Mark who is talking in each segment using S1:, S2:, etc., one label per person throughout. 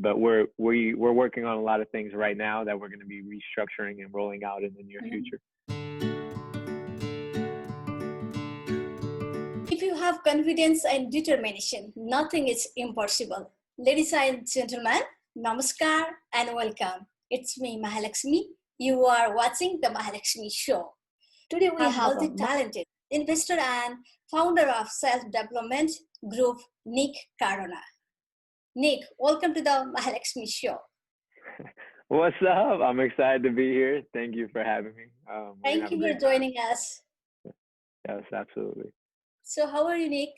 S1: but we're working on a lot of things right now that we're going to be restructuring and rolling out in the near future.
S2: If you have confidence and determination, nothing is impossible. Ladies and gentlemen, namaskar and welcome. It's me, Mahalaxmi. You are watching the Mahalaxmi Show. Today we have multi-talented investor and founder of self-development group, Nick Cardona. Nick, welcome to the Mahalaxmi Show.
S1: What's up? I'm excited to be here. Thank you for having me.
S2: Thank you for joining us.
S1: Yes, absolutely.
S2: So how are you, Nick?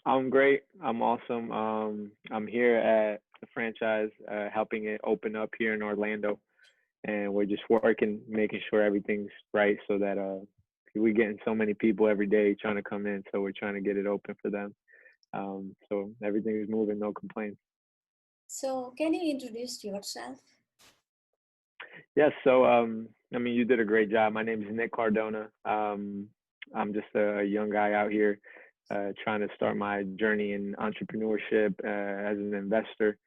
S1: I'm great. I'm awesome. I'm here at the franchise, helping it open up here in Orlando. And we're just working, making sure everything's right so that we're getting so many people every day trying to come in. So we're trying to get it open for them. So everything is moving, no complaints.
S2: So can you introduce yourself?
S1: Yes. So, you did a great job. My name is Nick Cardona. I'm just a young guy out here trying to start my journey in entrepreneurship as an investor.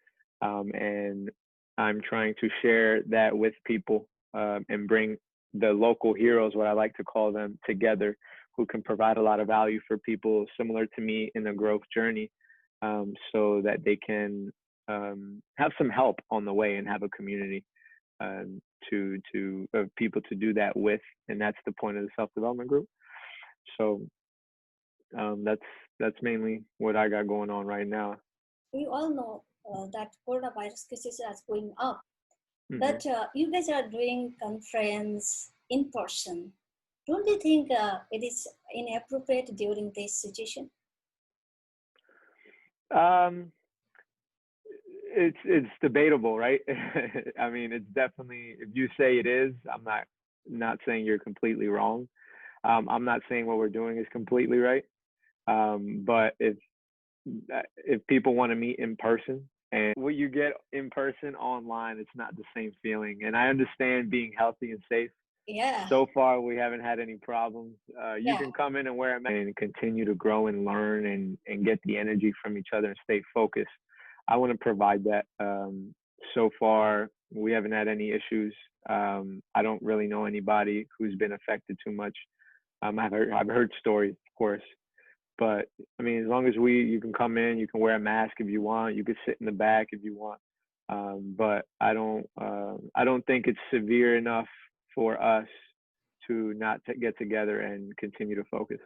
S1: And I'm trying to share that with people and bring the local heroes, what I like to call them, together, who can provide a lot of value for people similar to me in the growth journey, so that they can have some help on the way and have a community to people to do that with. And that's the point of the self-development group. So that's mainly what I got going on right now.
S2: We all know that coronavirus cases are going up, but you guys are doing conference in person. Don't you think it is inappropriate during this situation?
S1: It's debatable, right? I mean, it's definitely, if you say it is, I'm not saying you're completely wrong. I'm not saying what we're doing is completely right. But if people want to meet in person, and what you get in person online, it's not the same feeling. And I understand being healthy and safe.
S2: Yeah.
S1: So far, we haven't had any problems. You can come in and wear a mask and continue to grow and learn and get the energy from each other and stay focused. I want to provide that. So far, we haven't had any issues. I don't really know anybody who's been affected too much. I've heard stories, of course. But I mean, as long as you can come in, you can wear a mask if you want. You could sit in the back if you want. But I don't think it's severe enough for us to not get together and continue to focus.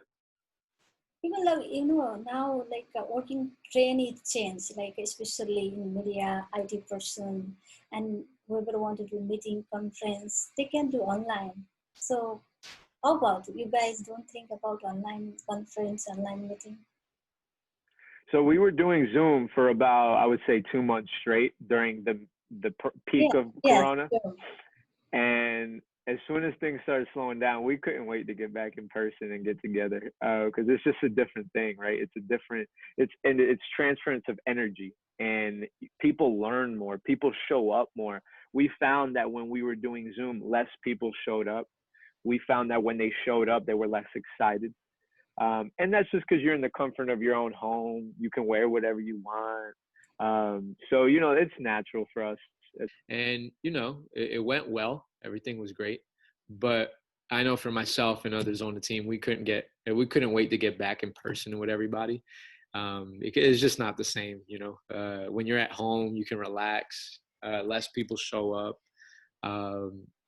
S2: Even now working trend is changed, like especially in media, IT person, and whoever want to do meeting, conference, they can do online. So how about you guys don't think about online conference, online meeting?
S1: So we were doing Zoom for about, I would say, 2 months straight during the peak of Corona.
S2: Yeah.
S1: And as soon as things started slowing down, we couldn't wait to get back in person and get together, because it's just a different thing, right? It's transference of energy, and people learn more, people show up more. We found that when we were doing Zoom, less people showed up. We found that when they showed up, they were less excited. And that's just because you're in the comfort of your own home. You can wear whatever you want. So, it's natural for us.
S3: And, it went well. Everything was great. But I know for myself and others on the team, we couldn't wait to get back in person with everybody. It's just not the same, when you're at home, you can relax, less people show up.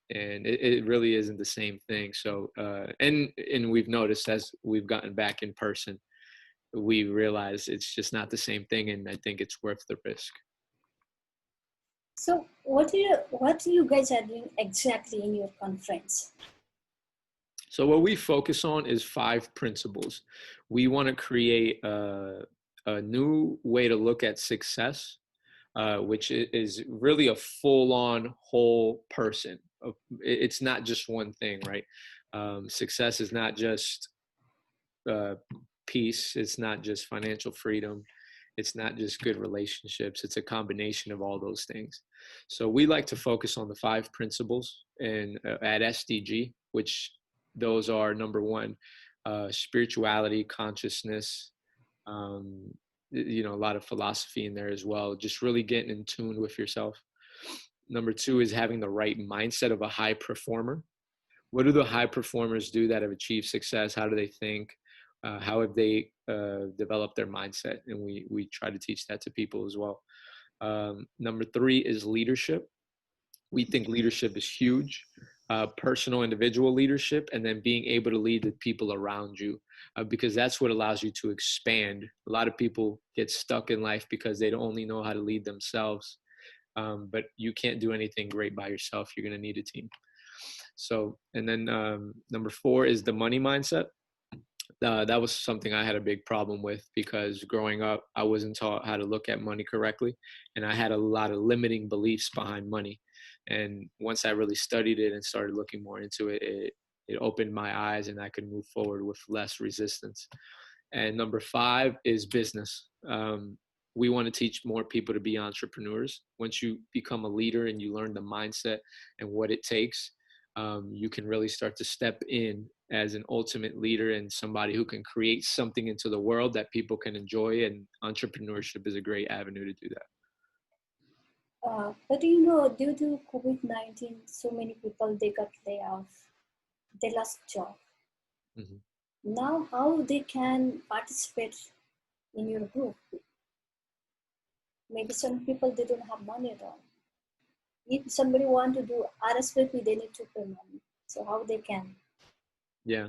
S3: And it really isn't the same thing. So, and we've noticed as we've gotten back in person, we realize it's just not the same thing. And I think it's worth the risk.
S2: So what do you guys are doing exactly in your conference?
S3: So what we focus on is 5 principles. We want to create a new way to look at success, which is really a full-on whole person. It's not just one thing, right? Success is not just peace. It's not just financial freedom. It's not just good relationships. It's a combination of all those things. So we like to focus on the 5 principles and at SDG, which those are number 1, spirituality, consciousness, a lot of philosophy in there as well. Just really getting in tune with yourself. Number two is having the right mindset of a high performer. What do the high performers do that have achieved success? How do they think? How have they developed their mindset? And we try to teach that to people as well. Number three is leadership. We think leadership is huge, personal, individual leadership, and then being able to lead the people around you, because that's what allows you to expand. A lot of people get stuck in life because they don't only know how to lead themselves, but you can't do anything great by yourself. You're going to need a team. So, and then number four is the money mindset. That was something I had a big problem with, because growing up, I wasn't taught how to look at money correctly. And I had a lot of limiting beliefs behind money. And once I really studied it and started looking more into it, it opened my eyes, and I could move forward with less resistance. And number five is business. We want to teach more people to be entrepreneurs. Once you become a leader and you learn the mindset and what it takes, you can really start to step in as an ultimate leader and somebody who can create something into the world that people can enjoy. And entrepreneurship is a great avenue to do that.
S2: But you know, due to COVID-19, so many people, they got laid off, they lost job.
S3: Mm-hmm.
S2: Now, how they can participate in your group? Maybe some people, they don't have money at all. If somebody want to do RSVP, they need to pay money. So how they can?
S3: Yeah.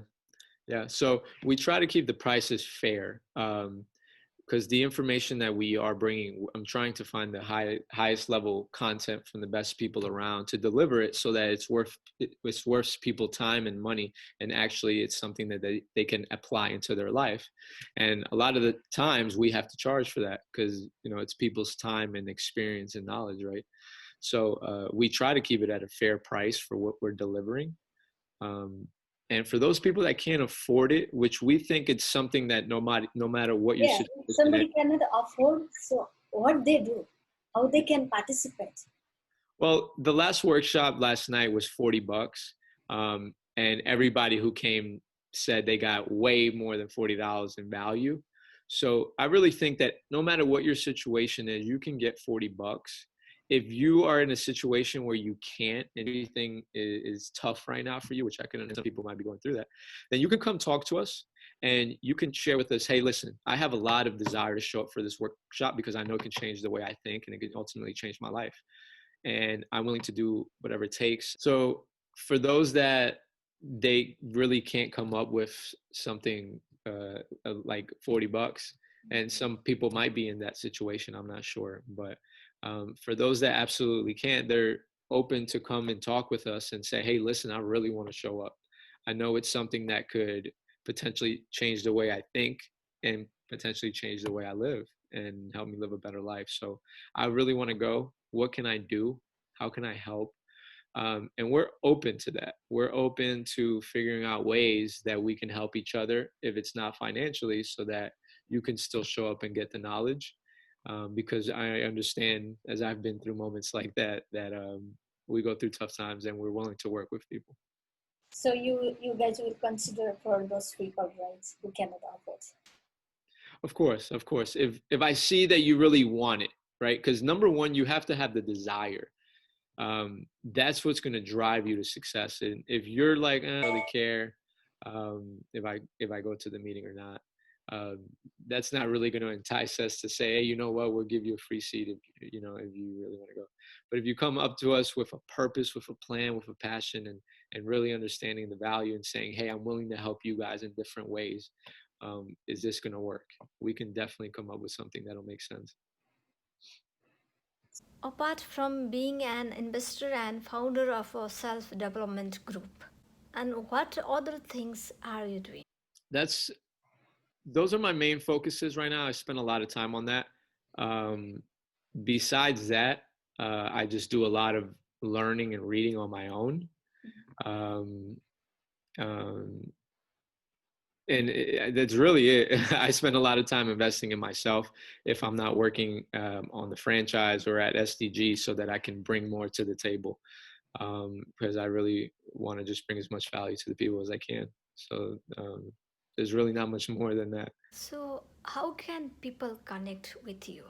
S3: So we try to keep the prices fair, because the information that we are bringing, I'm trying to find the highest level content from the best people around to deliver it, so that it's worth people time and money, and actually it's something that they can apply into their life. And a lot of the times we have to charge for that, because it's people's time and experience and knowledge, right? So we try to keep it at a fair price for what we're delivering. And for those people that can't afford it, which we think it's something that no matter what your situation
S2: is, somebody cannot afford, so what they do, how they can participate?
S3: Well, the last workshop last night was $40, and everybody who came said they got way more than $40 in value. So I really think that no matter what your situation is, you can get $40. If you are in a situation where you can't, and everything is tough right now for you, which I can understand, some people might be going through that, then you can come talk to us and you can share with us, hey, listen, I have a lot of desire to show up for this workshop because I know it can change the way I think and it can ultimately change my life. And I'm willing to do whatever it takes. So for those that they really can't come up with something like $40, and some people might be in that situation, I'm not sure, but for those that absolutely can't, they're open to come and talk with us and say, hey, listen, I really want to show up. I know it's something that could potentially change the way I think and potentially change the way I live and help me live a better life. So I really want to go. What can I do? How can I help? And we're open to that. We're open to figuring out ways that we can help each other, if it's not financially, so that you can still show up and get the knowledge. Because I understand, as I've been through moments like that we go through tough times and we're willing to work with people.
S2: So you guys will consider for those people, right, who cannot afford?
S3: Of course. If I see that you really want it, right? Because number one, you have to have the desire. That's what's going to drive you to success. And if you're like, I don't really care if I go to the meeting or not, that's not really going to entice us to say, hey, you know what, we'll give you a free seat if you really want to go. But if you come up to us with a purpose, with a plan, with a passion, and really understanding the value and saying, hey, I'm willing to help you guys in different ways, is this going to work? We can definitely come up with something that'll make sense.
S4: Apart from being an investor and founder of a self-development group, and what other things are you doing?
S3: Those are my main focuses right now. I spend a lot of time on that. Besides that, I just do a lot of learning and reading on my own. And that's really it. I spend a lot of time investing in myself if I'm not working on the franchise or at SDG, so that I can bring more to the table, because I really want to just bring as much value to the people as I can. So There's really not much more than that.
S4: So, how can people connect with you?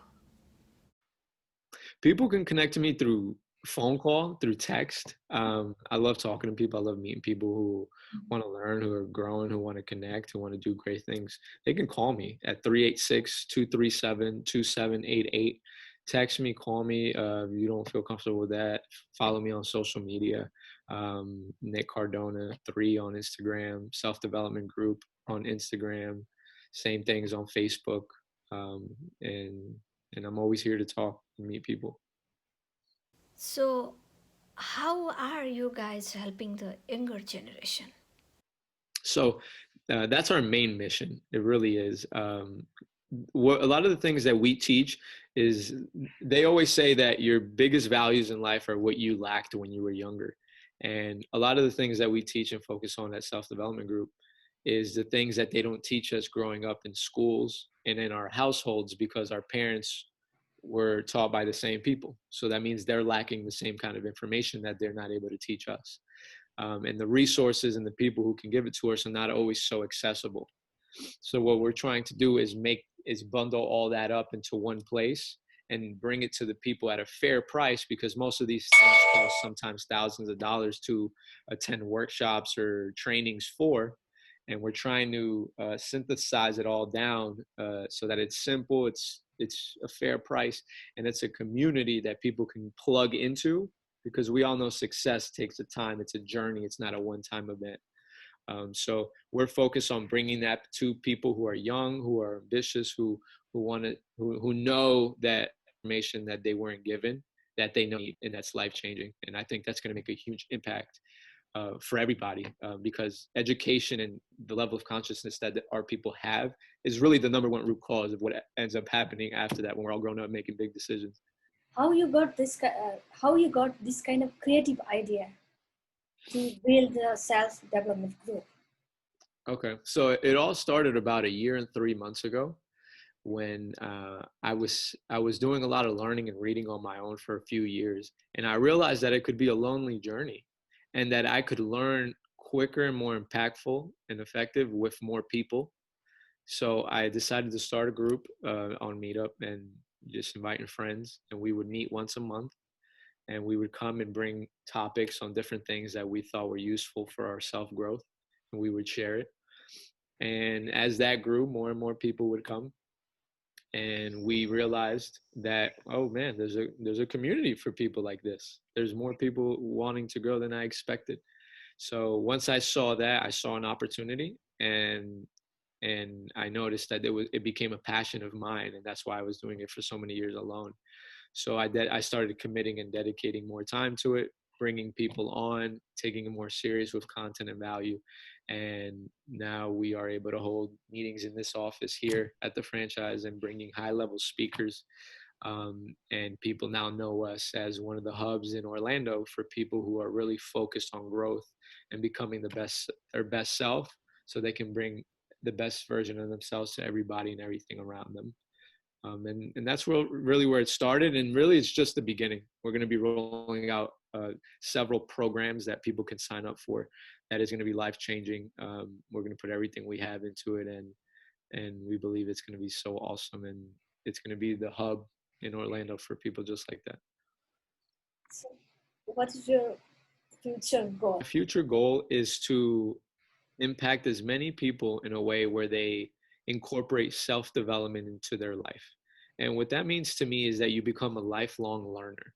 S3: People can connect to me through phone call, through text. I love talking to people. I love meeting people who want to learn, who are growing, who want to connect, who want to do great things. They can call me at 386-237-2788. Text me, call me. If you don't feel comfortable with that, follow me on social media. Nick Cardona 3 on Instagram, self-development group on Instagram. Same things on Facebook. Um, and and I'm always here to talk and meet people.
S4: So, how are you guys helping the younger generation?
S3: So that's our main mission. It really is. What a lot of the things that we teach is they always say that your biggest values in life are what you lacked when you were younger. And a lot of the things that we teach and focus on at Self Development Group is the things that they don't teach us growing up in schools and in our households because our parents were taught by the same people. So that means they're lacking the same kind of information that they're not able to teach us. And the resources and the people who can give it to us are not always so accessible. So what we're trying to do is bundle all that up into one place and bring it to the people at a fair price, because most of these things cost sometimes thousands of dollars to attend workshops or trainings for. And we're trying to synthesize it all down so that it's simple, it's a fair price, and it's a community that people can plug into, because we all know success takes a time. It's a journey. It's not a one-time event. So we're focused on bringing that to people who are young, who are ambitious, who want to, who know that information that they weren't given, that they know, and that's life changing. And I think that's going to make a huge impact for everybody, because education and the level of consciousness that our people have is really the number one root cause of what ends up happening after that when we're all grown up making big decisions.
S2: How you got this kind of creative idea to build the self-development group?
S3: Okay, so it all started about a year and 3 months ago when I was doing a lot of learning and reading on my own for a few years, and I realized that it could be a lonely journey, and that I could learn quicker and more impactful and effective with more people. So I decided to start a group on Meetup and just inviting friends, and we would meet once a month, and we would come and bring topics on different things that we thought were useful for our self growth, and we would share it. And as that grew, more and more people would come, and we realized that, oh man, there's a community for people like this. There's more people wanting to grow than I expected. So once I saw that, I saw an opportunity, and I noticed that it became a passion of mine, and that's why I was doing it for so many years alone. So I started committing and dedicating more time to it, bringing people on, taking it more serious with content and value. And now we are able to hold meetings in this office here at the franchise and bringing high level speakers. And people now know us as one of the hubs in Orlando for people who are really focused on growth and becoming their best self, so they can bring the best version of themselves to everybody and everything around them. And that's really where it started. And really, it's just the beginning. We're going to be rolling out several programs that people can sign up for. That is going to be life changing. We're going to put everything we have into it, and we believe it's going to be so awesome. And it's going to be the hub in Orlando for people just like that.
S2: So what is your future goal?
S3: The future goal is to impact as many people in a way where they incorporate self-development into their life. And what that means to me is that you become a lifelong learner.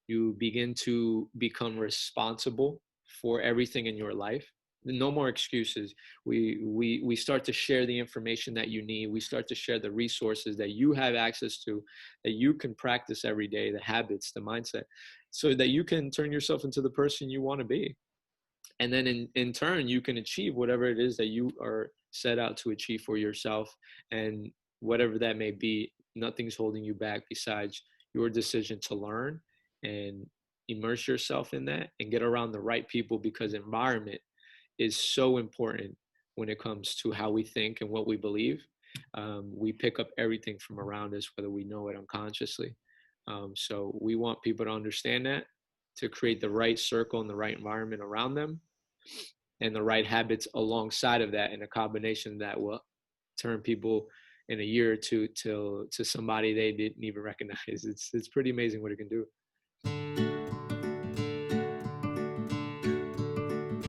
S3: You begin to become responsible for everything in your life. No more excuses. We start to share the information that you need. We start to share the resources that you have access to, that you can practice every day, the habits, the mindset, so that you can turn yourself into the person you want to be. And then in turn, you can achieve whatever it is that you are set out to achieve for yourself. And whatever that may be, nothing's holding you back besides your decision to learn and immerse yourself in that and get around the right people, because environment is so important when it comes to how we think and what we believe. We pick up everything from around us, whether we know it unconsciously. So we want people to understand that, to create the right circle and the right environment around them, and the right habits alongside of that, and a combination that will turn people in a year or two to somebody they didn't even recognize. It's pretty amazing what it can do.